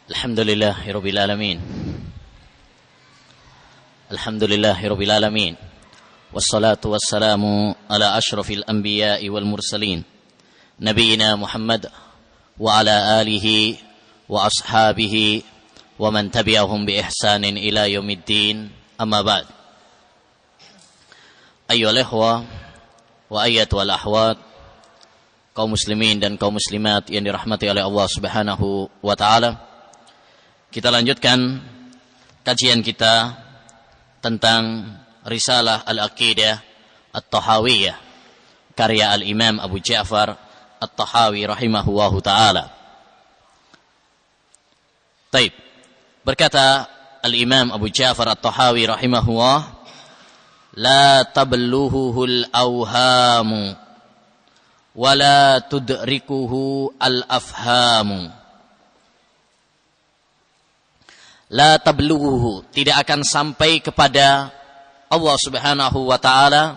Alhamdulillahirabbil alamin. Alhamdulillahirabbil alamin. Wassalatu wassalamu ala asyrafil anbiya'i wal mursalin. Nabiyina Muhammad wa ala alihi wa ashabihi wa man tabi'ahum bi ihsanin ila yaumiddin. Amma ba'd. Ayyuhal ikhwah wa ayyatul ahwat, kaum muslimin dan kaum muslimat yang dirahmati oleh Allah Subhanahu wa taala. Kita lanjutkan kajian kita tentang Risalah Al-Aqidah At-Tahawiyah karya Al-Imam Abu Ja'far At-Tahawi rahimahullahu taala. Baik. Berkata Al-Imam Abu Ja'far At-Tahawi rahimahullah, la tablughuhul awhamu wa la tudrikuhu al-afhamu. La tablughuhu, tidak akan sampai kepada Allah Subhanahu wa taala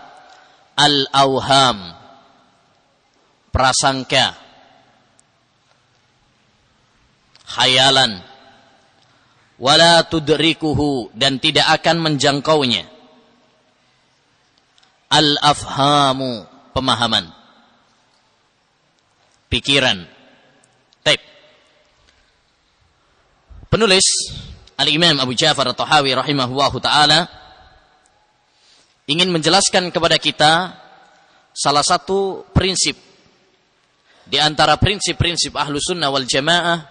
al-awham, prasangka, khayalan, wala tudrikuhu, dan tidak akan menjangkaunya al-afhamu, pemahaman, pikiran. Taib. Penulis Al-Imam Abu Ja'far At-Tahawi rahimahullahu ta'ala ingin menjelaskan kepada kita salah satu prinsip di antara prinsip-prinsip Ahlus Sunnah wal Jamaah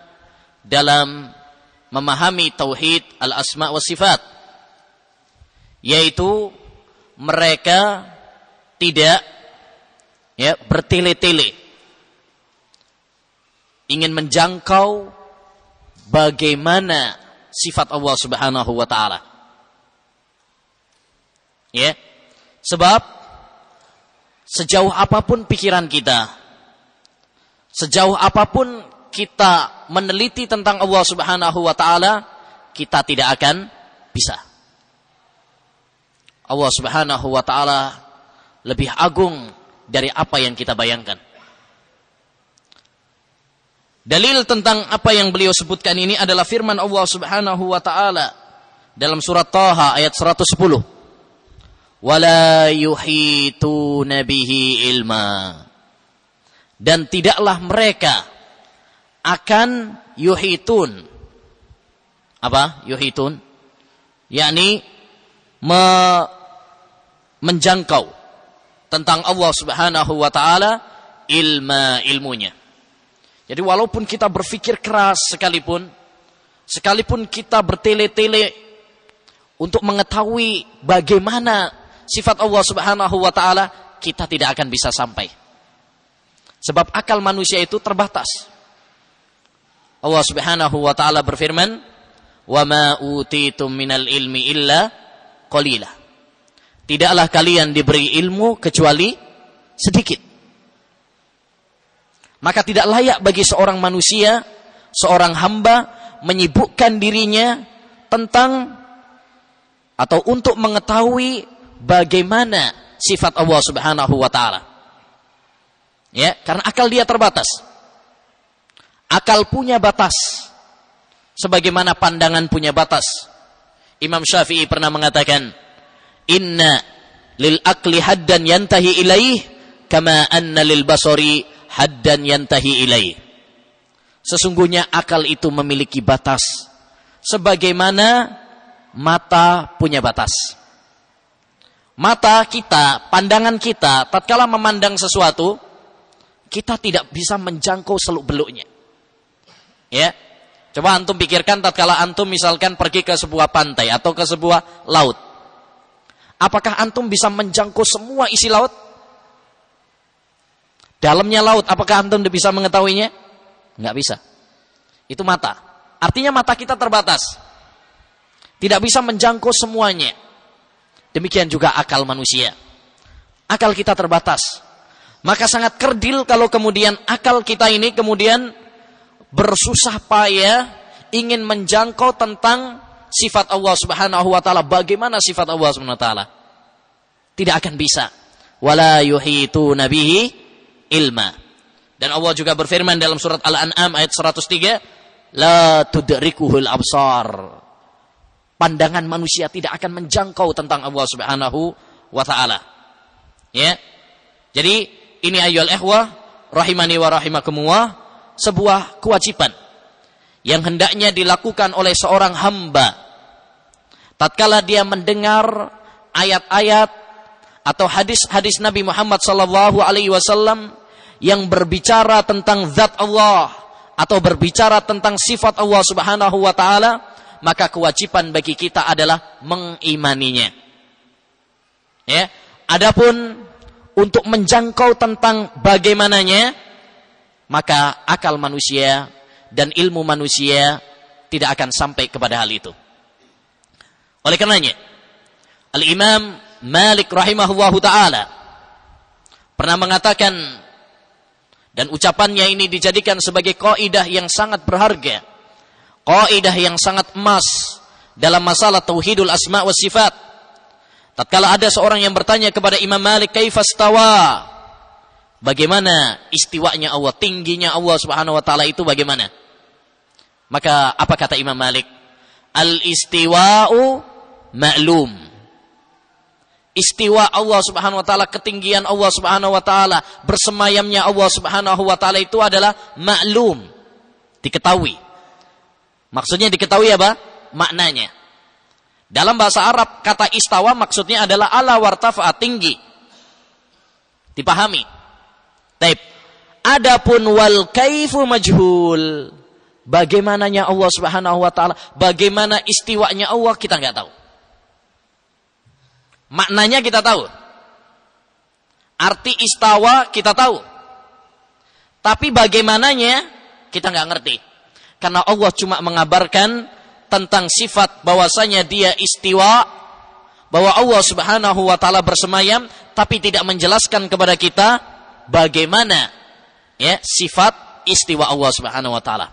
dalam memahami tauhid al-asma' wa sifat, yaitu mereka tidak bertele-tele ingin menjangkau bagaimana sifat Allah Subhanahu wa taala. Sebab sejauh apapun pikiran kita, sejauh apapun kita meneliti tentang Allah Subhanahu wa taala, kita tidak akan bisa. Allah Subhanahu wa taala lebih agung dari apa yang kita bayangkan. Dalil tentang apa yang beliau sebutkan ini adalah firman Allah Subhanahu wa taala dalam surat Taha ayat 110. Wala yuhituna bihi ilma. Dan tidaklah mereka akan yuhitun. Apa? Yuhitun. Yakni menjangkau tentang Allah Subhanahu wa taala ilmunya. Jadi walaupun kita berpikir keras sekalipun kita bertele-tele untuk mengetahui bagaimana sifat Allah Subhanahu wa taala, kita tidak akan bisa sampai. Sebab akal manusia itu terbatas. Allah Subhanahu wa taala berfirman, "Wa ma utitum minal ilmi illa qalila." Tidaklah kalian diberi ilmu kecuali sedikit. Maka tidak layak bagi seorang manusia, seorang hamba menyibukkan dirinya tentang atau untuk mengetahui bagaimana sifat Allah Subhanahu wa taala. Karena akal dia terbatas. Akal punya batas. Sebagaimana pandangan punya batas. Imam Syafi'i pernah mengatakan, "Inna lil aqli haddan yantahi ilaih kama anna lil basari haddan yantahi ilaih." Sesungguhnya akal itu memiliki batas sebagaimana mata punya batas. Mata kita, pandangan kita tatkala memandang sesuatu, kita tidak bisa menjangkau seluk-beluknya. Coba antum pikirkan tatkala antum misalkan pergi ke sebuah pantai atau ke sebuah laut. Apakah antum bisa menjangkau semua isi laut? Dalamnya laut, apakah antum bisa mengetahuinya? Enggak bisa. Itu mata. Artinya mata kita terbatas. Tidak bisa menjangkau semuanya. Demikian juga akal manusia. Akal kita terbatas. Maka sangat kerdil kalau kemudian akal kita ini kemudian bersusah payah ingin menjangkau tentang sifat Allah Subhanahu wa taala. Bagaimana sifat Allah Subhanahu wa taala? Tidak akan bisa. Wala yuhituna bihi ilma. Dan Allah juga berfirman dalam surat Al-An'am ayat 103, la tudrikuhul absar. Pandangan manusia tidak akan menjangkau tentang Allah Subhanahu wa taala. Ya. Jadi ini ayyuhal ikhwah rahimani wa rahimakumullah, sebuah kewajiban yang hendaknya dilakukan oleh seorang hamba tatkala dia mendengar ayat-ayat atau hadis-hadis Nabi Muhammad sallallahu alaihi wasallam yang berbicara tentang zat Allah atau berbicara tentang sifat Allah Subhanahu wa taala, maka kewajiban bagi kita adalah mengimaninya. Ya. Adapun untuk menjangkau tentang bagaimananya, maka akal manusia dan ilmu manusia tidak akan sampai kepada hal itu. Oleh karenanya, Al-Imam Malik rahimahullahu ta'ala pernah mengatakan, dan ucapannya ini dijadikan sebagai kaidah yang sangat berharga, kaidah yang sangat emas dalam masalah tauhidul asma wa sifat. Tatkala ada seorang yang bertanya kepada Imam Malik, kaifastawa? Bagaimana istiwanya Allah, tingginya Allah Subhanahu wa taala itu bagaimana? Maka apa kata Imam Malik? Al-istiwa'u ma'lum. Istiwa Allah Subhanahu wa taala, ketinggian Allah Subhanahu wa taala, bersemayamnya Allah Subhanahu wa taala itu adalah ma'lum, diketahui. Maksudnya diketahui apa? Maknanya. Dalam bahasa Arab kata istawa maksudnya adalah ala wartafa, tinggi. Dipahami. Taib. Adapun wal kaifu majhul. Bagaimananya Allah Subhanahu wa taala, bagaimana istiwanya Allah kita enggak tahu. Maknanya kita tahu. Arti istawa kita tahu. Tapi bagaimananya kita enggak ngerti. Karena Allah cuma mengabarkan tentang sifat bahwasanya dia istiwa, bahwa Allah Subhanahu wa taala bersemayam, tapi tidak menjelaskan kepada kita bagaimana ya sifat istiwa Allah Subhanahu wa taala.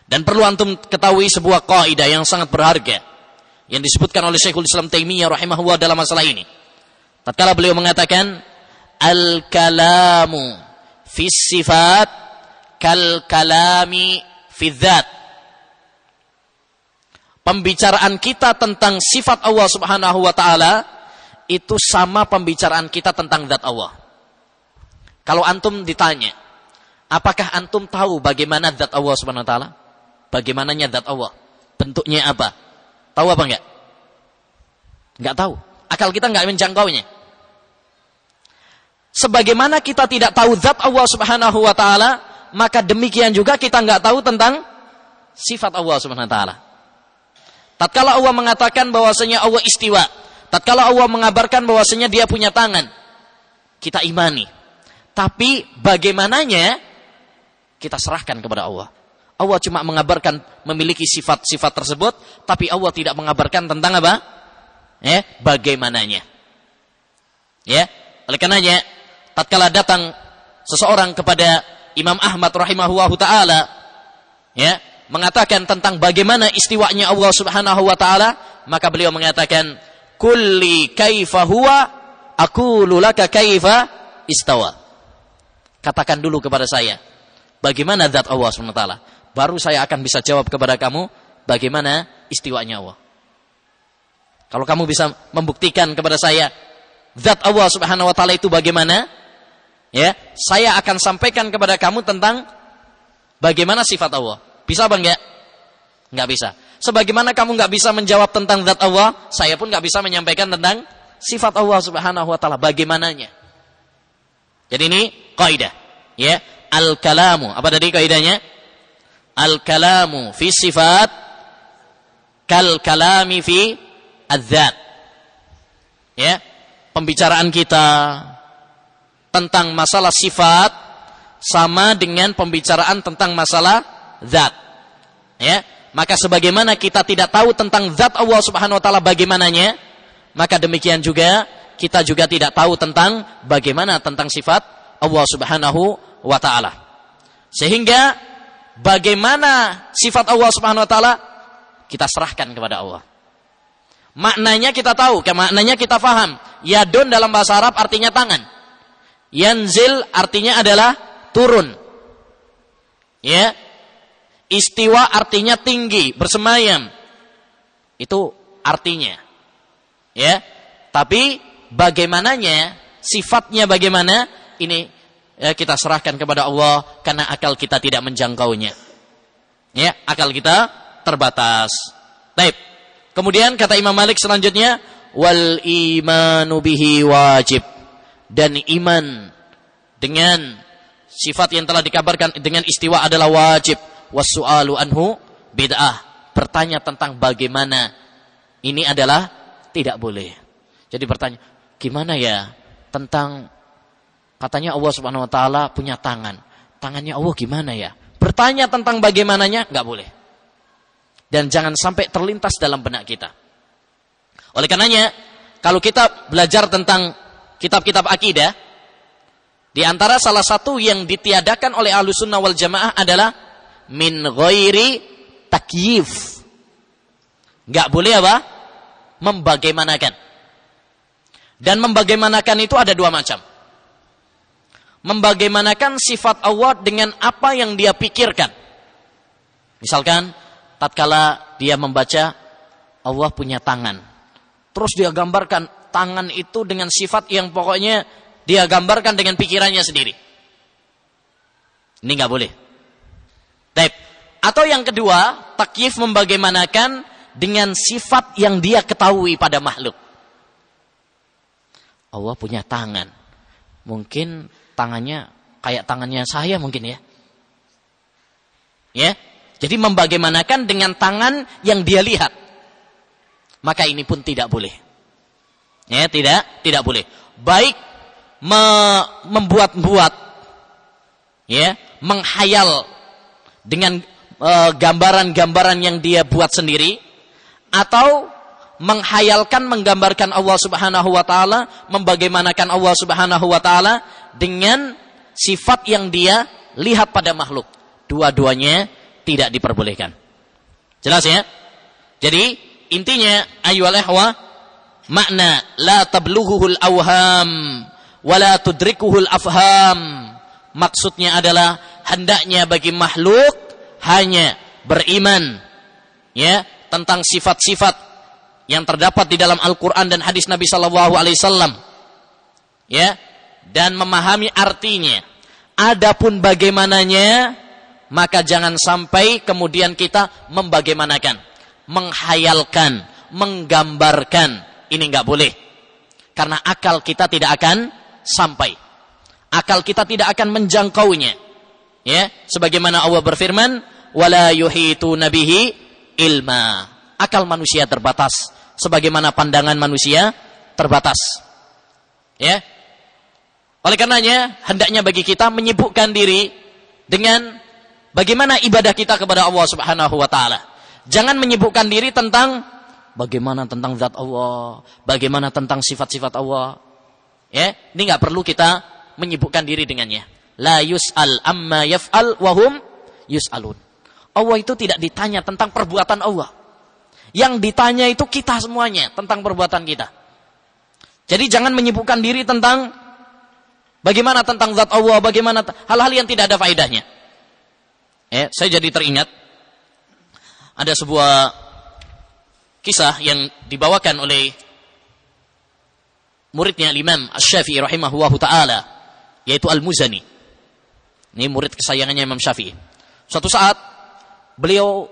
Dan perlu antum ketahui sebuah kaidah yang sangat berharga yang disebutkan oleh Syekhul Islam Taimiyah rahimahullah dalam masalah ini. Tatkala beliau mengatakan al-kalamu fi sifat kal kalami fi dzat. Pembicaraan kita tentang sifat Allah Subhanahu wa taala itu sama pembicaraan kita tentang zat Allah. Kalau antum ditanya, apakah antum tahu bagaimana zat Allah Subhanahu wa taala? Bagaimananya zat Allah? Bentuknya apa? Tahu apa enggak? Enggak tahu. Akal kita enggak menjangkaunya. Sebagaimana kita tidak tahu zat Allah Subhanahu wa taala, maka demikian juga kita enggak tahu tentang sifat Allah Subhanahu wa taala. Tatkala Allah mengatakan bahwasanya Allah istiwa, tatkala Allah mengabarkan bahwasanya dia punya tangan, kita imani. Tapi bagaimananya kita serahkan kepada Allah. Allah cuma mengabarkan memiliki sifat-sifat tersebut, tapi Allah tidak mengabarkan tentang apa? Bagaimananya. Ya, oleh karenanya tatkala datang seseorang kepada Imam Ahmad rahimahullahu taala, ya, mengatakan tentang bagaimana istiwanya Allah Subhanahu wa taala, maka beliau mengatakan, "Kulli kaifa huwa, aqulu laka kaifa istawa." Katakan dulu kepada saya, bagaimana zat Allah Subhanahu wa taala, baru saya akan bisa jawab kepada kamu bagaimana istiwanya Allah. Kalau kamu bisa membuktikan kepada saya zat Allah Subhanahu wa taala itu bagaimana, ya, saya akan sampaikan kepada kamu tentang bagaimana sifat Allah. Bisa apa enggak? Enggak bisa. Sebagaimana kamu enggak bisa menjawab tentang zat Allah, saya pun enggak bisa menyampaikan tentang sifat Allah Subhanahu wa taala bagaimananya. Jadi ini kaidah, ya. Al-kalamu, apa tadi kaidahnya? Al-kalamu fi sifat kal kalami fi adzat. Ya. Pembicaraan kita tentang masalah sifat sama dengan pembicaraan tentang masalah zat. Ya, maka sebagaimana kita tidak tahu tentang zat Allah Subhanahu wa taala bagaimananya, maka demikian juga kita juga tidak tahu tentang bagaimana tentang sifat Allah Subhanahu wa taala. Sehingga bagaimana sifat Allah Subhanahu wa taala kita serahkan kepada Allah. Maknanya kita tahu, maknanya kita faham. Yadun dalam bahasa Arab artinya tangan. Yanzil artinya adalah turun. Ya. Istiwa artinya tinggi, bersemayam. Itu artinya. Ya. Tapi bagaimananya, sifatnya bagaimana? Ini kita serahkan kepada Allah karena akal kita tidak menjangkaunya. Ya, akal kita terbatas. Baik. Kemudian kata Imam Malik selanjutnya, wal imanu bihi wajib. Dan iman dengan sifat yang telah dikabarkan dengan istiwa adalah wajib. Wassu'alu anhu bid'ah. Bertanya tentang bagaimana ini adalah tidak boleh. Jadi bertanya, gimana ya tentang katanya Allah Subhanahu wa taala punya tangan. Tangannya Allah gimana ya? Bertanya tentang bagaimananya enggak boleh. Dan jangan sampai terlintas dalam benak kita. Oleh karenanya, kalau kita belajar tentang kitab-kitab akidah, di antara salah satu yang ditiadakan oleh Ahlussunnah wal Jamaah adalah min ghairi takyif. Enggak boleh apa? Membagaimanakan. Dan membagaimanakan itu ada dua macam. Membagaimanakan sifat Allah dengan apa yang dia pikirkan. Misalkan, tatkala dia membaca Allah punya tangan. Terus dia gambarkan tangan itu dengan sifat yang pokoknya dia gambarkan dengan pikirannya sendiri. Ini enggak boleh. Baik. Atau yang kedua, takyif membagaimanakan dengan sifat yang dia ketahui pada makhluk. Allah punya tangan. Mungkin tangannya kayak tangannya saya mungkin ya. Ya. Jadi membagaimanakan dengan tangan yang dia lihat. Maka ini pun tidak boleh. Ya, tidak boleh. Baik membuat-buat ya, menghayal dengan gambaran-gambaran yang dia buat sendiri, atau menghayalkan, menggambarkan Allah Subhanahu wa taala, membagaimanakan Allah Subhanahu wa taala dengan sifat yang dia lihat pada makhluk. Dua-duanya tidak diperbolehkan. Jelas ya? Jadi intinya ayyuhal ikhwah, makna la tablughuhul awham wa la tudrikuhul afham. Maksudnya adalah hendaknya bagi makhluk hanya beriman ya tentang sifat-sifat yang terdapat di dalam Al-Qur'an dan hadis Nabi sallallahu alaihi wasallam. Ya, dan memahami artinya. Adapun bagaimananya, maka jangan sampai kemudian kita membagaimanakan, menghayalkan, menggambarkan. Ini enggak boleh. Karena akal kita tidak akan sampai. Akal kita tidak akan menjangkaunya. Ya, sebagaimana Allah berfirman, "Wala yuhituna bihi ilma." Akal manusia terbatas, sebagaimana pandangan manusia terbatas. Ya. Oleh karenanya, hendaknya bagi kita menyibukkan diri dengan bagaimana ibadah kita kepada Allah Subhanahu wa taala. Jangan menyibukkan diri tentang bagaimana tentang zat Allah, bagaimana tentang sifat-sifat Allah. Ya, ini enggak perlu kita menyibukkan diri dengannya. La yus'al amma yaf'al wa hum yus'alun. Allah itu tidak ditanya tentang perbuatan Allah. Yang ditanya itu kita semuanya tentang perbuatan kita. Jadi jangan menyibukkan diri tentang bagaimana tentang zat Allah, bagaimana hal-hal yang tidak ada faedahnya. Saya jadi teringat ada sebuah kisah yang dibawakan oleh muridnya Imam Asy-Syafi'i rahimahullahu taala, yaitu Al-Muzani. Ini murid kesayangannya Imam Syafi'i. Suatu saat beliau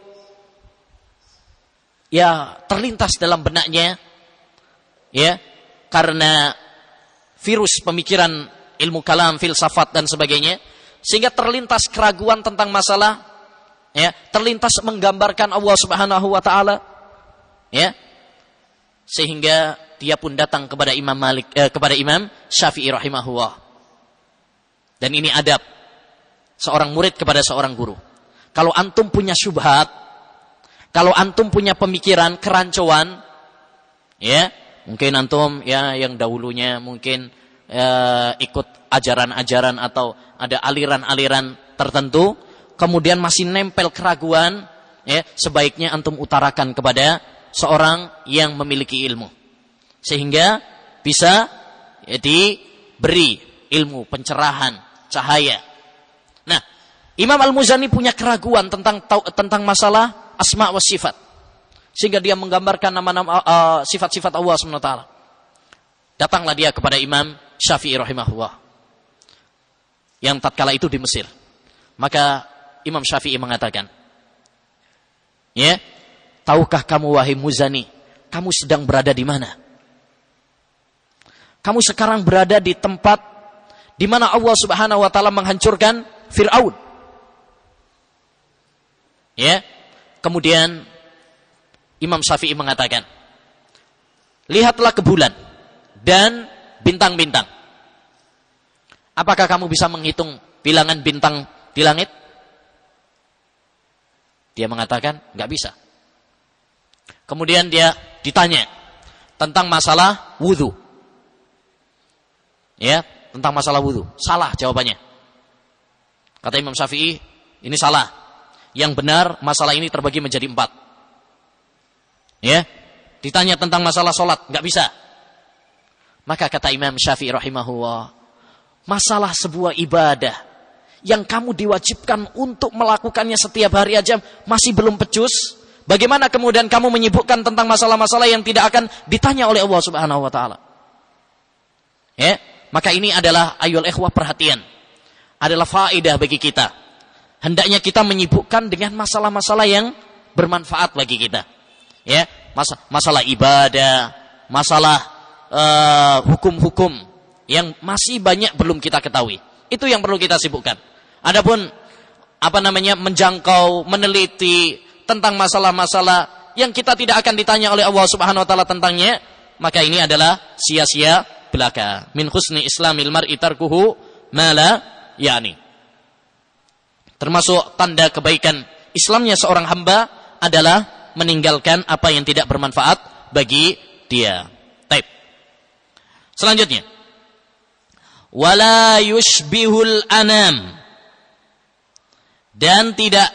ya terlintas dalam benaknya ya karena virus pemikiran ilmu kalam, filsafat dan sebagainya, sehingga terlintas keraguan tentang masalah ya, terlintas menggambarkan Allah Subhanahu wa taala ya, sehingga dia pun datang kepada kepada Imam Syafi'i rahimahullah. Dan ini adab seorang murid kepada seorang guru. Kalau antum punya syubhat, kalau antum punya pemikiran kerancuan, ya, mungkin antum ya yang dahulunya mungkin ikut ajaran-ajaran atau ada aliran-aliran tertentu, kemudian masih nempel keraguan, ya, sebaiknya antum utarakan kepada seorang yang memiliki ilmu, sehingga bisa diberi ilmu, pencerahan, cahaya. Nah, Imam Al-Muzani punya keraguan tentang masalah asma wa sifat. Sehingga dia menggambarkan nama-nama sifat-sifat Allah SWT. Datanglah dia kepada Imam Syafi'i rahimahullah. Yang tatkala itu di Mesir. Maka Imam Syafi'i mengatakan, ya, tahukah kamu wahai Muzani, kamu sedang berada di mana? Kamu sekarang berada di tempat di mana Allah Subhanahu wa taala menghancurkan Fir'aun. Ya. Kemudian Imam Syafi'i mengatakan, lihatlah ke bulan dan bintang-bintang. Apakah kamu bisa menghitung bilangan bintang di langit? Dia mengatakan, enggak bisa. Kemudian dia ditanya tentang masalah wudu. Ya, tentang masalah wudu. Salah jawabannya. Kata Imam Syafi'i, ini salah. Yang benar, masalah ini terbagi menjadi 4. Ya, ditanya tentang masalah sholat, enggak bisa. Maka kata Imam Syafi'i rahimahullah, masalah sebuah ibadah yang kamu diwajibkan untuk melakukannya setiap hari aja masih belum pecus, bagaimana kemudian kamu menyibukkan tentang masalah-masalah yang tidak akan ditanya oleh Allah Subhanahu wa taala? Ya, maka ini adalah ayyul ikhwah perhatian. Adalah faedah bagi kita. Hendaknya kita menyibukkan dengan masalah-masalah yang bermanfaat bagi kita. Ya, masalah ibadah, masalah hukum-hukum yang masih banyak belum kita ketahui. Itu yang perlu kita sibukkan. Adapun menjangkau, meneliti tentang masalah-masalah yang kita tidak akan ditanya oleh Allah Subhanahu wa taala tentangnya, maka ini adalah sia-sia belaka. Min husni islamil mar'i tarkuhu ma la ya'ni. Termasuk tanda kebaikan Islamnya seorang hamba adalah meninggalkan apa yang tidak bermanfaat bagi dia. Taib. Selanjutnya, wala yushbihul anam, dan tidak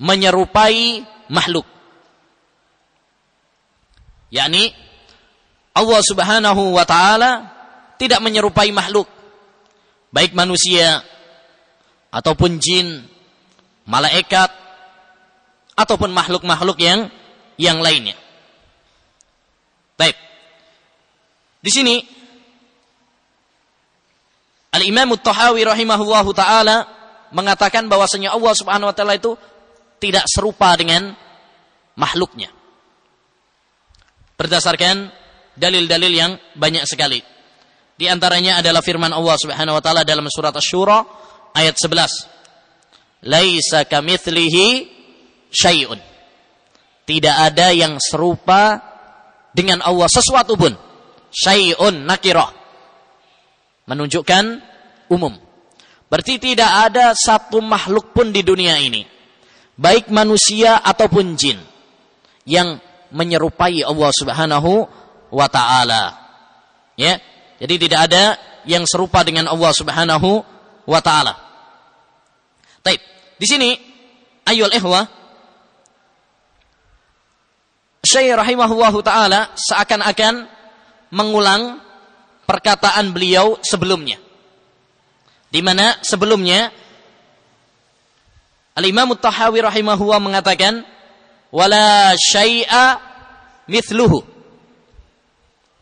menyerupai makhluk. Yakni Allah Subhanahu wa taala tidak menyerupai makhluk, baik manusia ataupun jin, malaikat, ataupun makhluk-makhluk yang lainnya. Baik. Di sini Al-Imam At-Tahawi rahimahullahu taala mengatakan bahwasanya Allah Subhanahu wa taala itu tidak serupa dengan makhluknya. Berdasarkan dalil-dalil yang banyak sekali. Di antaranya adalah firman Allah Subhanahu wa taala dalam surat Asy-Syura ayat 11. Laisa kamitslihi syai'un. Tidak ada yang serupa dengan Allah sesuatu pun. Syai'un nakirah. Menunjukkan umum. Berarti tidak ada satu makhluk pun di dunia ini, baik manusia ataupun jin, yang menyerupai Allah Subhanahu wa taala. Ya. Jadi tidak ada yang serupa dengan Allah Subhanahu wa ta'ala. Baik, di sini ayyul ikhwah, Syekh rahimahullahu taala seakan-akan mengulang perkataan beliau sebelumnya. Di mana sebelumnya Al-Imam At-Tahawi rahimahullah mengatakan wala syai'a mithluhu.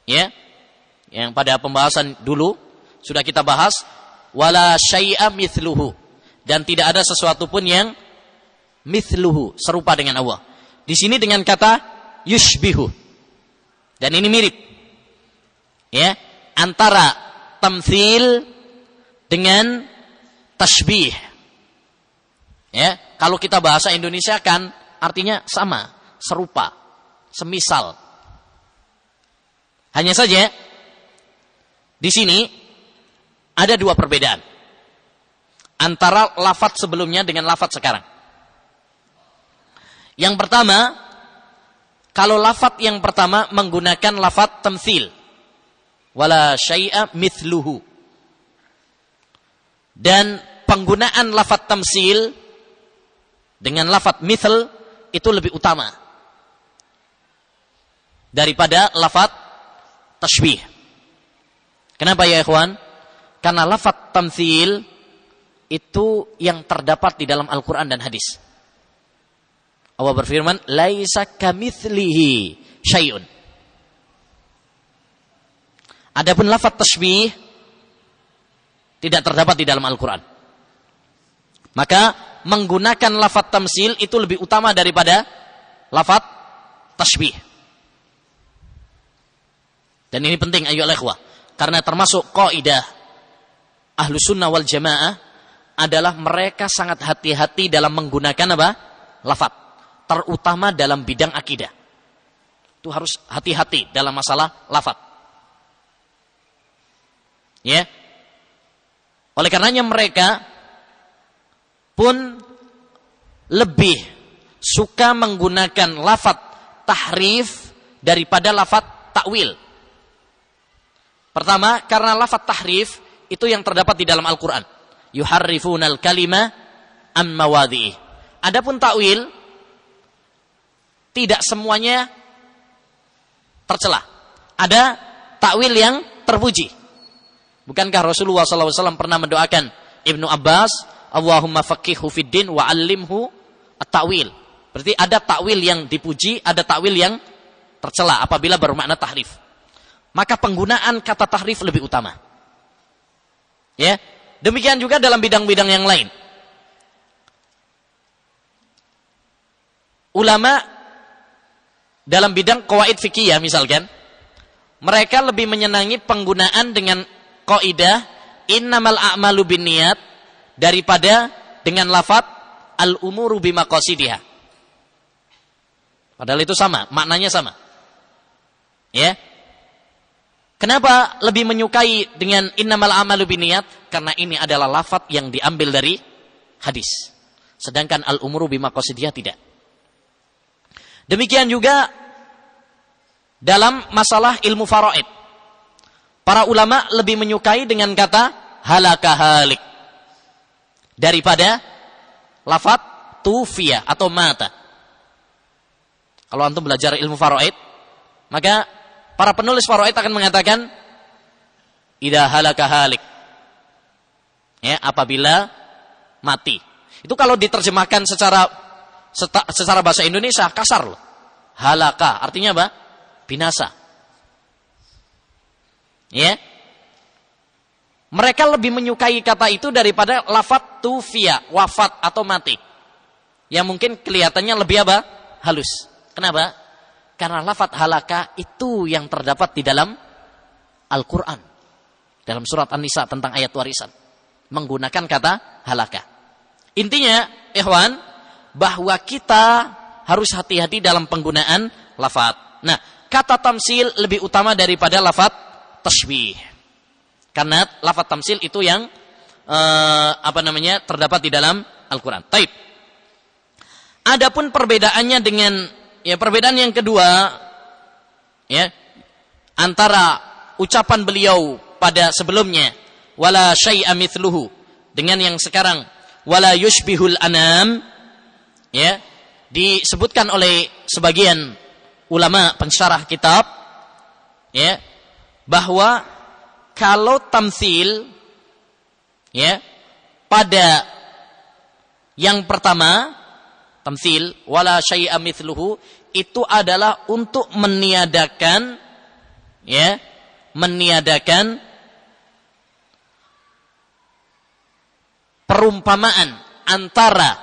Ya. Yang pada pembahasan dulu sudah kita bahas wala syai'a mithluhu, dan tidak ada sesuatu pun yang mithluhu, serupa dengan Allah. Di sini dengan kata yushbihu. Dan ini mirip. Ya, antara tamtsil dengan tashbih. Ya, kalau kita bahasa Indonesia kan artinya sama, serupa, semisal. Hanya saja di sini ada dua perbedaan antara lafadz sebelumnya dengan lafadz sekarang. Yang pertama, kalau lafadz yang pertama menggunakan lafadz tamtsil, wala syai'a mithluhu, dan penggunaan lafadz tamtsil dengan lafadz mithl itu lebih utama daripada lafadz tashbih. Kenapa ya ikhwan? Karena lafadz tamtsil itu yang terdapat di dalam Al-Quran dan hadis. Allah berfirman, laisa kamitslihi syai'un. Adapun lafaz tasbih tidak terdapat di dalam Al-Quran. Maka menggunakan lafaz tamsil itu lebih utama daripada lafaz tasbih. Dan ini penting ayyuhal ikhwah, karena termasuk kaidah Ahlus Sunnah wal Jamaah adalah mereka sangat hati-hati dalam menggunakan apa? Lafaz, terutama dalam bidang akidah. Itu harus hati-hati dalam masalah lafaz. Ya. Oleh karenanya mereka pun lebih suka menggunakan lafaz tahrif daripada lafaz takwil. Pertama, karena lafaz tahrif itu yang terdapat di dalam Al-Quran. Yuharrifunal kalima an mawadhi'i. Adapun takwil tidak semuanya tercela. Ada takwil yang terpuji. Bukankah Rasulullah SAW pernah mendoakan Ibnu Abbas, Allahumma faqihhu fiddin wa 'allimhu at-ta'wil. Berarti ada takwil yang dipuji, ada takwil yang tercela apabila bermakna tahrif. Maka penggunaan kata tahrif lebih utama. Ya, demikian juga dalam bidang-bidang yang lain. Ulama dalam bidang qawaid fikih misalkan, mereka lebih menyenangi penggunaan dengan kaidah innamal a'malu binniyat daripada dengan lafaz al-umuru bimaqasidiha. Padahal itu sama, maknanya sama. Ya. Kenapa lebih menyukai dengan innamal a'malu binniyat? Karena ini adalah lafaz yang diambil dari hadis. Sedangkan al-umuru bimaqasidiyah tidak. Demikian juga dalam masalah ilmu faraid. Para ulama lebih menyukai dengan kata halaka halik daripada lafaz tufiya atau mata. Kalau antum belajar ilmu faraid, maka para penulis faraid akan mengatakan idza halaka halik. Ya, apabila mati. Itu kalau diterjemahkan secara bahasa Indonesia kasar loh. Halaka artinya apa? Binasa. Ya. Mereka lebih menyukai kata itu daripada lafaz tufiya, wafat atau mati. Yang mungkin kelihatannya lebih apa? Halus. Kenapa? Karena lafaz halaka itu yang terdapat di dalam Al-Quran. Dalam surat An-Nisa tentang ayat warisan. Menggunakan kata halaka. Intinya, ikhwan, bahwa kita harus hati-hati dalam penggunaan lafaz. Nah, kata tamsil lebih utama daripada lafaz tasbih. Karena lafaz tamsil itu yang terdapat di dalam Al-Quran. Taib. Adapun perbedaannya dengan perbedaan yang kedua, ya, antara ucapan beliau pada sebelumnya wala syai'a mithluhu dengan yang sekarang wala yushbihul anam, ya, disebutkan oleh sebagian ulama pensyarah kitab, ya, bahwa kalau tamtsil, ya, pada yang pertama tamtsil wala syai'a mithluhu itu adalah untuk meniadakan, ya, perumpamaan antara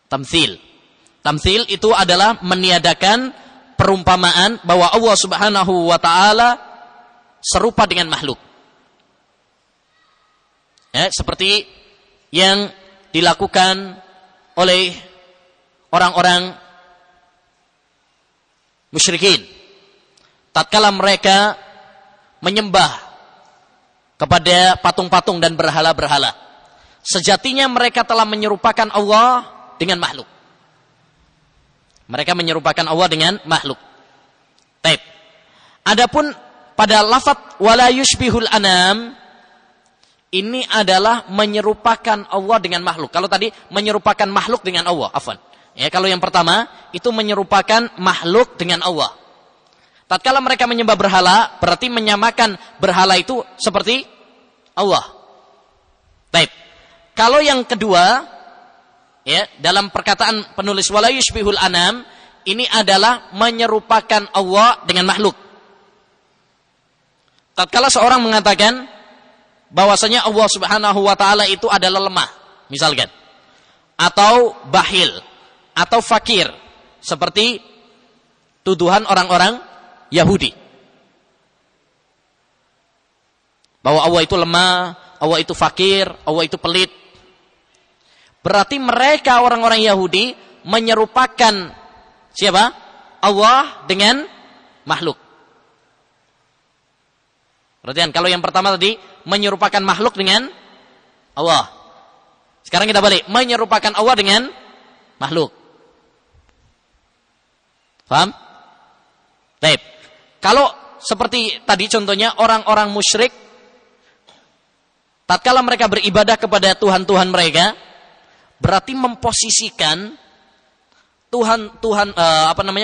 tamtsil. Tamtsil itu adalah meniadakan perumpamaan bahwa Allah Subhanahu wa taala serupa dengan makhluk. Ya, seperti yang dilakukan oleh orang-orang musyrikin tatkala mereka menyembah kepada patung-patung dan berhala-berhala. Sejatinya mereka telah menyerupakan Allah dengan makhluk. Mereka menyerupakan Allah dengan makhluk. Taib. Adapun pada lafaz wala yushbihul anam, ini adalah menyerupakan Allah dengan makhluk. Kalau tadi menyerupakan makhluk dengan Allah, afwan. Ya, kalau yang pertama itu menyerupakan makhluk dengan Allah. Tatkala mereka menyembah berhala, berarti menyamakan berhala itu seperti Allah. Baik. Kalau yang kedua, ya, dalam perkataan penulis wala yushbihul anam, ini adalah menyerupakan Allah dengan makhluk. Tatkala seorang mengatakan bahwasanya Allah Subhanahu wa taala itu adalah lemah, misalkan, atau bakhil, atau fakir, seperti tuduhan orang-orang Yahudi. Bahwa Allah itu lemah, Allah itu fakir, Allah itu pelit. Berarti mereka orang-orang Yahudi menyerupakan siapa? Allah dengan makhluk. Perhatian, kalau yang pertama tadi menyerupakan makhluk dengan Allah. Sekarang kita balik, menyerupakan Allah dengan makhluk. Paham? Baik. Kalau seperti tadi contohnya orang-orang musyrik, tatkala mereka beribadah kepada Tuhan-Tuhan mereka, berarti memposisikan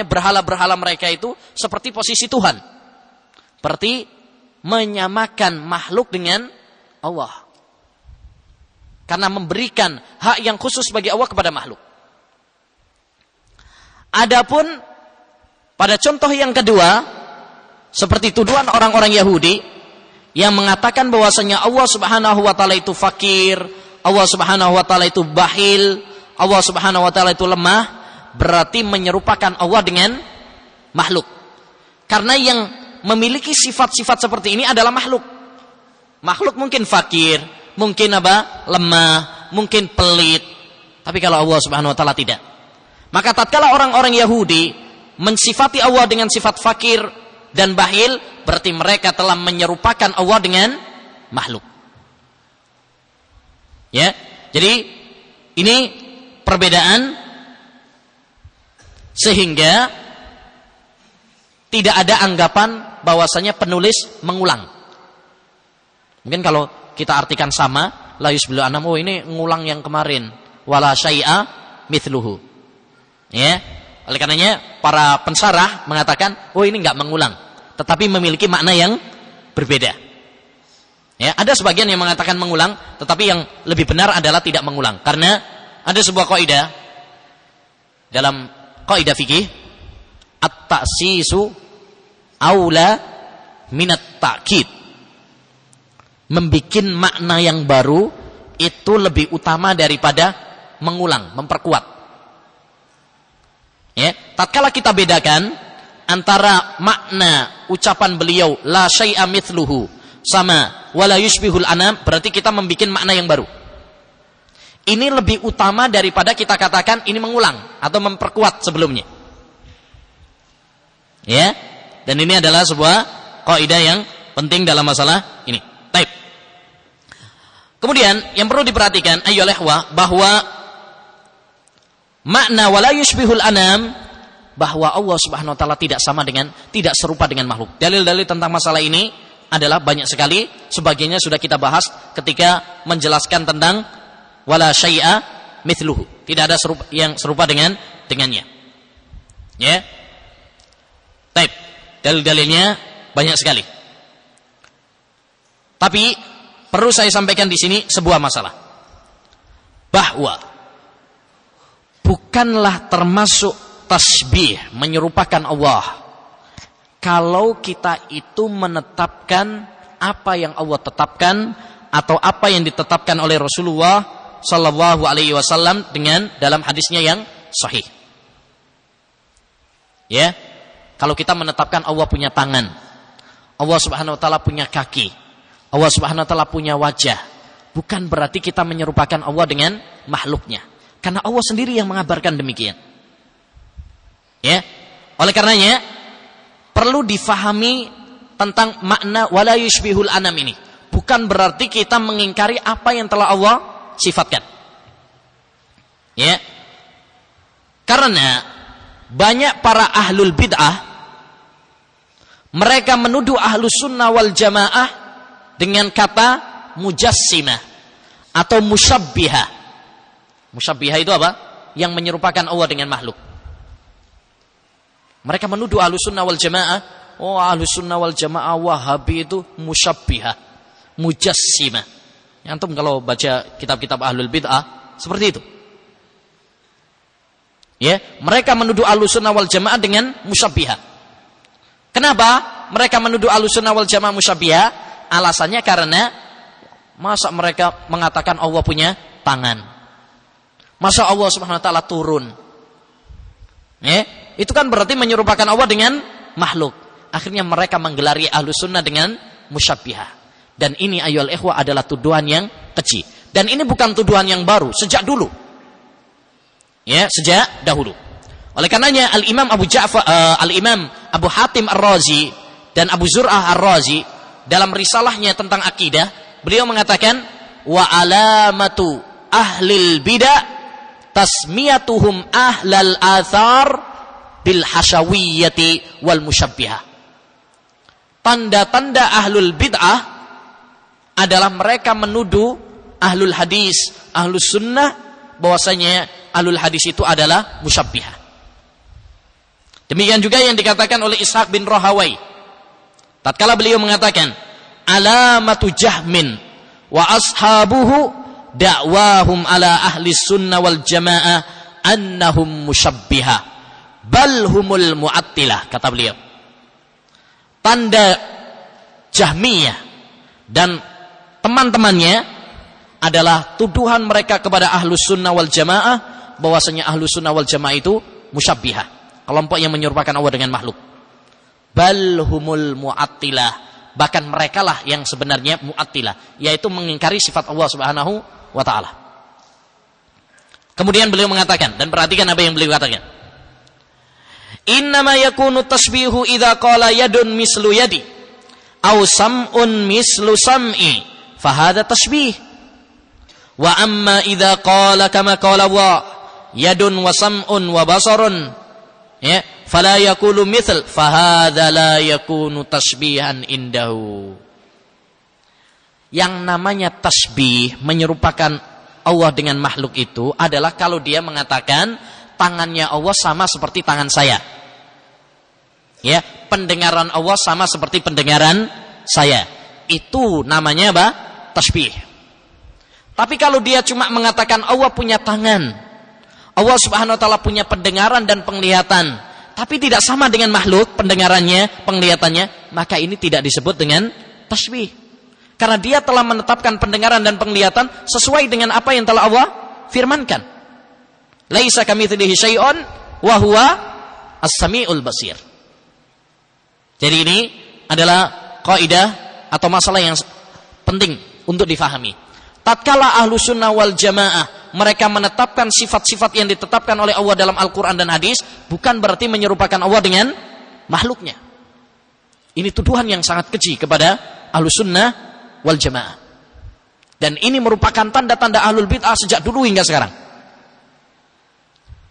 berhala-berhala mereka itu seperti posisi Tuhan. Berarti menyamakan makhluk dengan Allah. Karena memberikan hak yang khusus bagi Allah kepada makhluk. Adapun pada contoh yang kedua, seperti tuduhan orang-orang Yahudi yang mengatakan bahwasanya Allah Subhanahu wa taala itu fakir, Allah Subhanahu wa taala itu bakhil, Allah Subhanahu wa taala itu lemah, berarti menyerupakan Allah dengan makhluk. Karena yang memiliki sifat-sifat seperti ini adalah makhluk. Makhluk mungkin fakir, mungkin lemah, mungkin pelit. Tapi kalau Allah Subhanahu wa taala tidak. Maka tatkala orang-orang Yahudi mensifati Allah dengan sifat fakir dan bakhil, berarti mereka telah menyerupakan Allah dengan makhluk. Ya. Jadi ini perbedaan sehingga tidak ada anggapan bahwasanya penulis mengulang. Mungkin kalau kita artikan sama, la yusbilu anam, oh ini ngulang yang kemarin, wala syai'a mithluhu. Ya. Oleh karenanya para pensarah mengatakan, oh ini enggak mengulang, tetapi memiliki makna yang berbeda. Ya, ada sebagian yang mengatakan mengulang, tetapi yang lebih benar adalah tidak mengulang. Karena ada sebuah kaidah dalam kaidah fikih, at-ta'sisu aula minat ta'kid. Membikin makna yang baru itu lebih utama daripada mengulang, memperkuat. Ya, tatkala kita bedakan antara makna ucapan beliau la syai'a mithluhu sama wala yushbihul anam, berarti kita membikin makna yang baru. Ini lebih utama daripada kita katakan ini mengulang atau memperkuat sebelumnya. Ya, dan ini adalah sebuah kaidah yang penting dalam masalah ini. Baik. Kemudian yang perlu diperhatikan ayyuhal ikhwah, bahwa makna wala yushbihul anam, bahwa Allah Subhanahu wa taala tidak serupa dengan makhluk. Dalil-dalil tentang masalah ini adalah banyak sekali, sebagiannya sudah kita bahas ketika menjelaskan tentang wala syai'a mithluhu. Tidak ada yang serupa dengannya. Ya. Baik. Dalil-dalilnya banyak sekali. Tapi perlu saya sampaikan di sini sebuah masalah. Bahwa bukanlah termasuk tasbih, menyerupakan Allah, kalau kita itu menetapkan apa yang Allah tetapkan atau apa yang ditetapkan oleh Rasulullah sallallahu alaihi wasallam dengan dalam hadisnya yang sahih. Ya. Kalau kita menetapkan Allah punya tangan, Allah Subhanahu wa taala punya kaki, Allah Subhanahu wa taala punya wajah, bukan berarti kita menyerupakan Allah dengan makhluknya. Karena Allah sendiri yang mengabarkan demikian. Ya. Oleh karenanya perlu difahami tentang makna wala yushbihul anam ini. Bukan berarti kita mengingkari apa yang telah Allah sifatkan. Ya. Karena banyak para ahlul bid'ah, mereka menuduh ahlus sunnah wal jamaah dengan kata mujassimah atau musyabbihah. Musyabbihah itu apa? Yang menyerupakan Allah dengan makhluk. Mereka menuduh ahlus sunnah wal jamaah oh Ahlus Sunnah wal Jamaah Wahabi itu musyabbihah, mujassimah. Antum kalau baca kitab-kitab Ahlul Bid'ah seperti itu. Ya, mereka menuduh Ahlus Sunnah wal Jamaah dengan musyabbihah. Kenapa mereka menuduh Ahlus Sunnah wal Jamaah musyabbihah? Alasannya karena masa mereka mengatakan Allah punya tangan. Masa Allah Subhanahu wa taala turun. Ya, itu kan berarti menyerupakan Allah dengan makhluk. Akhirnya mereka menggelari Ahlus Sunnah dengan musyabbihah. Dan ini ayyuhal ikhwah adalah tuduhan yang keji. Dan ini bukan tuduhan yang baru, sejak dulu. Ya, sejak dahulu. Oleh karenanya Al-Imam Abu Hatim Ar-Razi dan Abu Zur'ah Ar-Razi dalam risalahnya tentang akidah, beliau mengatakan wa alamatu ahlil bid'ah tasmiyatuhum ahlal athar bil hasyawiyyati wal musyabbihah. Tanda-tanda ahlul bid'ah adalah mereka menuduh ahlul hadis, ahlus sunnah, bahwasanya ahlul hadis itu adalah musyabbihah. Demikian juga yang dikatakan oleh Ishaq bin Rahawai. Tatkala beliau mengatakan, alamatu jahmin wa ashabuhu da'wahum ala ahli sunnah wal jamaah annahum musyabbihah bal humul mu'attilah, kata beliau. Tanda Jahmiyah dan teman-temannya adalah tuduhan mereka kepada Ahlus Sunnah wal Jamaah bahwasanya Ahlus Sunnah wal Jamaah itu musyabbihah, kelompok yang menyerupakan Allah dengan makhluk. Bal humul mu'attilah, bahkan mereka lah yang sebenarnya mu'attilah, yaitu mengingkari sifat Allah Subhanahu wa taala. Kemudian beliau mengatakan, dan perhatikan apa yang beliau katakan. Innama yakunu tasbihu idza qala yadun mislu yadi aw sam'un mislu sam'i fahada tashbih. Wa amma idza qala kama qala wa yadun wa sam'un wa basarun ya fala yaqulu mithl fahada la yakunu tashbihan indahu. Yang namanya tasbih, menyerupakan Allah dengan makhluk itu adalah kalau dia mengatakan tangannya Allah sama seperti tangan saya. Ya, pendengaran Allah sama seperti pendengaran saya. Itu namanya apa? Tasbih. Tapi kalau dia cuma mengatakan Allah punya tangan, Allah Subhanahu wa taala punya pendengaran dan penglihatan, tapi tidak sama dengan makhluk pendengarannya, penglihatannya, maka ini tidak disebut dengan tasbih. Karena dia telah menetapkan pendengaran dan penglihatan sesuai dengan apa yang telah Allah firmankan. Laisa kamitslihi syai'un wa huwa as-sami'ul basir. Jadi ini adalah kaidah atau masalah yang penting untuk difahami. Tatkala Ahlus Sunnah wal Jamaah mereka menetapkan sifat-sifat yang ditetapkan oleh Allah dalam Al-Quran dan hadis, bukan berarti menyerupakan Allah dengan makhluknya. Ini tuduhan yang sangat keji kepada Ahlus Sunnah wal Jamaah. Dan ini merupakan tanda-tanda Ahlul Bid'ah sejak dulu hingga sekarang.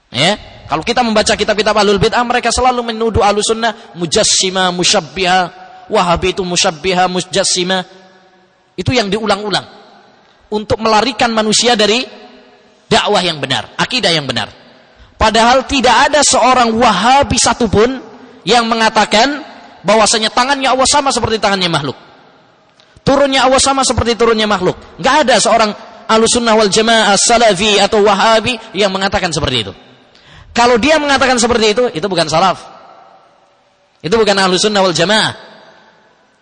Ya, kalau kita membaca kitab-kitab Ahlul Bid'ah, mereka selalu menuduh Ahlus Sunnah mujassimah, musyabbihah, Wahabi itu musyabbihah, mujassimah. Itu yang diulang-ulang untuk melarikan manusia dari dakwah yang benar, akidah yang benar. Padahal tidak ada seorang Wahabi satupun yang mengatakan bahwasanya tangannya Allah sama seperti tangannya makhluk, turunnya Allah sama seperti turunnya makhluk. Enggak ada seorang Ahlus Sunnah wal Jamaah Salafi atau Wahabi yang mengatakan seperti itu. Kalau dia mengatakan seperti itu bukan salaf. Itu bukan Ahlus Sunnah wal Jamaah.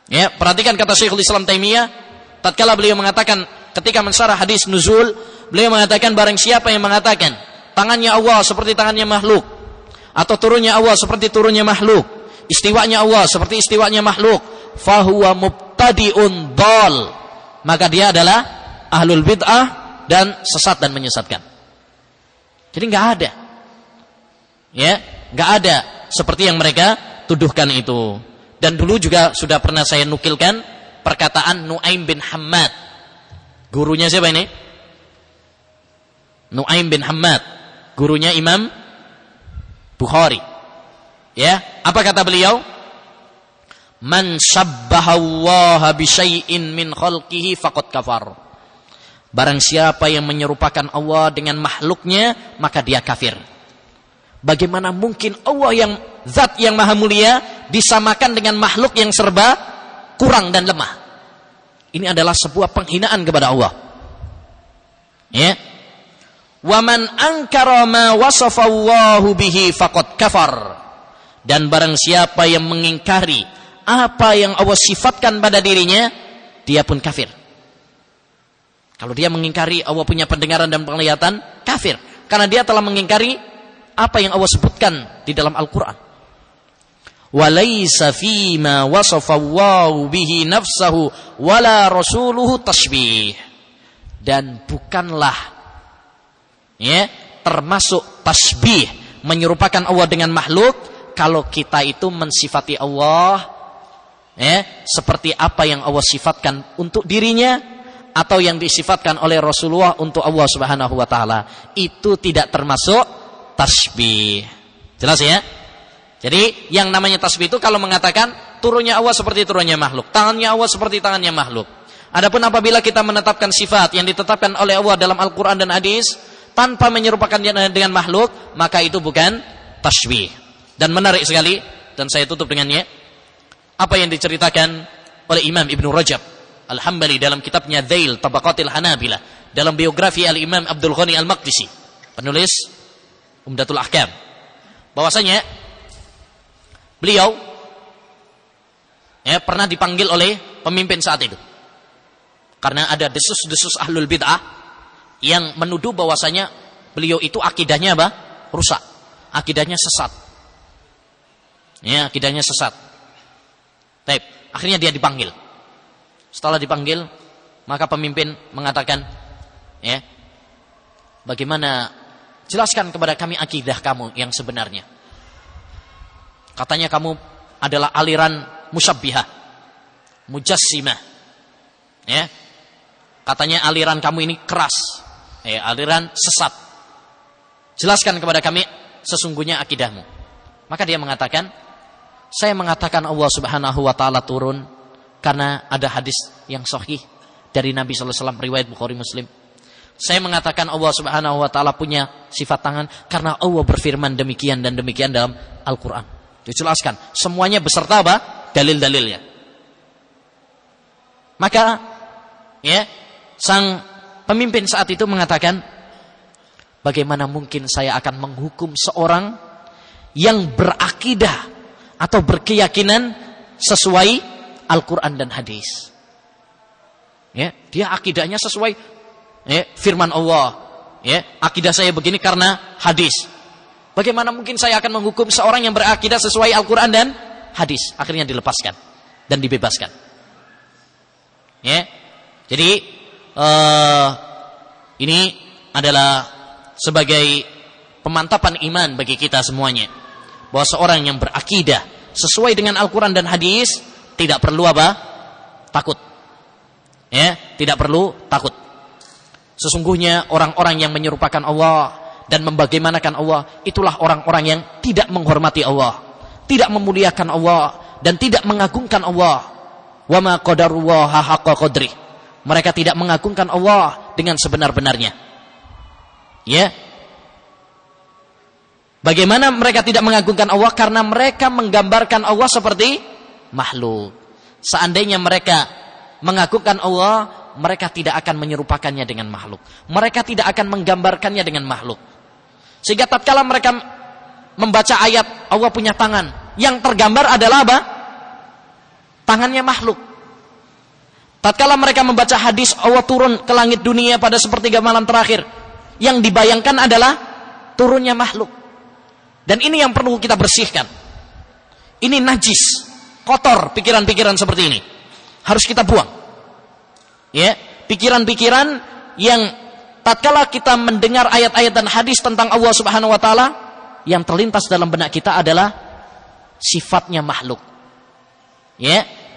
Ya, perhatikan kata Syekhul Islam Taimiyah tatkala beliau mengatakan ketika mensyarah hadis nuzul, beliau mengatakan barang siapa yang mengatakan tangannya Allah seperti tangannya makhluk, atau turunnya Allah seperti turunnya makhluk, istiwanya Allah seperti istiwanya makhluk, fahuwa mubtadi'un dhal, maka dia adalah ahlul bid'ah dan sesat dan menyesatkan. Jadi enggak ada. Ya, enggak ada seperti yang mereka tuduhkan itu. Dan dulu juga sudah pernah saya nukilkan perkataan Nu'aim bin Hammad. Gurunya siapa ini? Nu'aim bin Hammad, gurunya Imam Bukhari. Ya, apa kata beliau? Man syabbahallaha bi syai'in min khalqihi faqad kafar. Barang siapa yang menyerupakan Allah dengan makhluknya, maka dia kafir. Bagaimana mungkin Allah yang zat yang maha mulia disamakan dengan makhluk yang serba kurang dan lemah? Ini adalah sebuah penghinaan kepada Allah. Ya. Wa man ankara ma wasafa Allahu bihi faqad kafar. Dan barang siapa yang mengingkari apa yang Allah sifatkan pada dirinya, dia pun kafir. Kalau dia mengingkari Allah punya pendengaran dan penglihatan, kafir. Karena dia telah mengingkari apa yang Allah sebutkan di dalam Al-Quran. Walaysa fima wasafallahu bihi nafsahu wala rasuluhu tashbih. Dan bukanlah termasuk tashbih, menyerupakan Allah dengan makhluk, kalau kita itu mensifati Allah seperti apa yang Allah sifatkan untuk dirinya, atau yang disifatkan oleh Rasulullah untuk Allah Subhanahu wa taala, itu tidak termasuk tasbih. Jelas ya? Jadi yang namanya tasbih itu kalau mengatakan turunnya Allah seperti turunnya makhluk, tangannya Allah seperti tangannya makhluk. Adapun apabila kita menetapkan sifat yang ditetapkan oleh Allah dalam Al-Qur'an dan hadis tanpa menyerupakannya dengan makhluk, maka itu bukan tasbih. Dan menarik sekali, dan saya tutup dengannya, apa yang diceritakan oleh Imam Ibnu Rajab Al-Hambali dalam kitabnya Dhail Tabaqatil Hanabilah, dalam biografi Al-Imam Abdul Ghani Al-Maqdisi, penulis Umdatul Ahkam, bahwasanya beliau pernah dipanggil oleh pemimpin saat itu karena ada desus-desus ahlul bid'ah yang menuduh bahwasanya beliau itu akidahnya rusak, akidahnya sesat. Akidahnya sesat. Baik, akhirnya dia dipanggil. Setelah dipanggil, maka pemimpin mengatakan, bagaimana, jelaskan kepada kami akidah kamu yang sebenarnya. Katanya kamu adalah aliran musyabbihah, mujassimah. Katanya aliran kamu ini keras, aliran sesat. Jelaskan kepada kami sesungguhnya akidahmu. Maka dia mengatakan, saya mengatakan Allah Subhanahu wa taala turun karena ada hadis yang sahih dari Nabi sallallahu alaihi wasallam, riwayat Bukhari Muslim. Saya mengatakan Allah Subhanahu wa taala punya sifat tangan karena Allah berfirman demikian dan demikian dalam Al-Qur'an. Dijelaskan semuanya beserta dalil-dalilnya. Maka sang pemimpin saat itu mengatakan, bagaimana mungkin saya akan menghukum seorang yang berakidah atau berkeyakinan sesuai Al-Quran dan hadis. Dia akidahnya sesuai firman Allah. Akidah saya begini karena hadis. Bagaimana mungkin saya akan menghukum seorang yang berakidah sesuai Al-Quran dan hadis? Akhirnya dilepaskan dan dibebaskan. Jadi ini adalah sebagai pemantapan iman bagi kita semuanya, bahwa seorang yang berakidah sesuai dengan Al-Quran dan hadis tidak perlu takut. Tidak perlu takut. Sesungguhnya orang-orang yang menyerupakan Allah dan membagaimanakan Allah, itulah orang-orang yang tidak menghormati Allah, tidak memuliakan Allah, dan tidak mengagungkan Allah. Wa ma qadarullaha haqqa qadri. Mereka tidak mengagungkan Allah dengan sebenar-benarnya. Bagaimana mereka tidak mengagungkan Allah? Karena mereka menggambarkan Allah seperti makhluk. Seandainya mereka mengagungkan Allah, mereka tidak akan menyerupakannya dengan makhluk. Mereka tidak akan menggambarkannya dengan makhluk. Sehingga tatkala mereka membaca ayat Allah punya tangan, yang tergambar adalah tangannya makhluk. Tatkala mereka membaca hadis Allah turun ke langit dunia pada sepertiga malam terakhir, yang dibayangkan adalah turunnya makhluk. Dan ini yang perlu kita bersihkan. Ini najis, kotor pikiran-pikiran seperti ini. Harus kita buang. Pikiran-pikiran yang tatkala kita mendengar ayat-ayat dan hadis tentang Allah Subhanahu wa taala, yang terlintas dalam benak kita adalah sifatnya makhluk.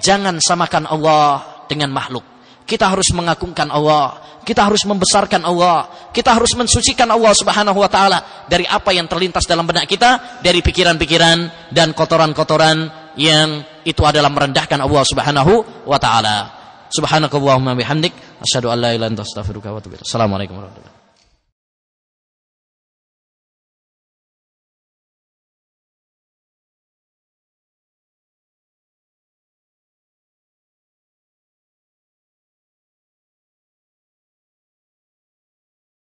Jangan samakan Allah dengan makhluk. Kita harus mengagungkan Allah, kita harus membesarkan Allah, kita harus mensucikan Allah Subhanahu wa taala dari apa yang terlintas dalam benak kita, dari pikiran-pikiran dan kotoran-kotoran yang itu adalah merendahkan Allah Subhanahu wa taala. Subhanakallahumma bihamdik, asyhadu an la ilaha illa anta astaghfiruka wa atubu ilaik. Assalamualaikum warahmatullahi wabarakatuh.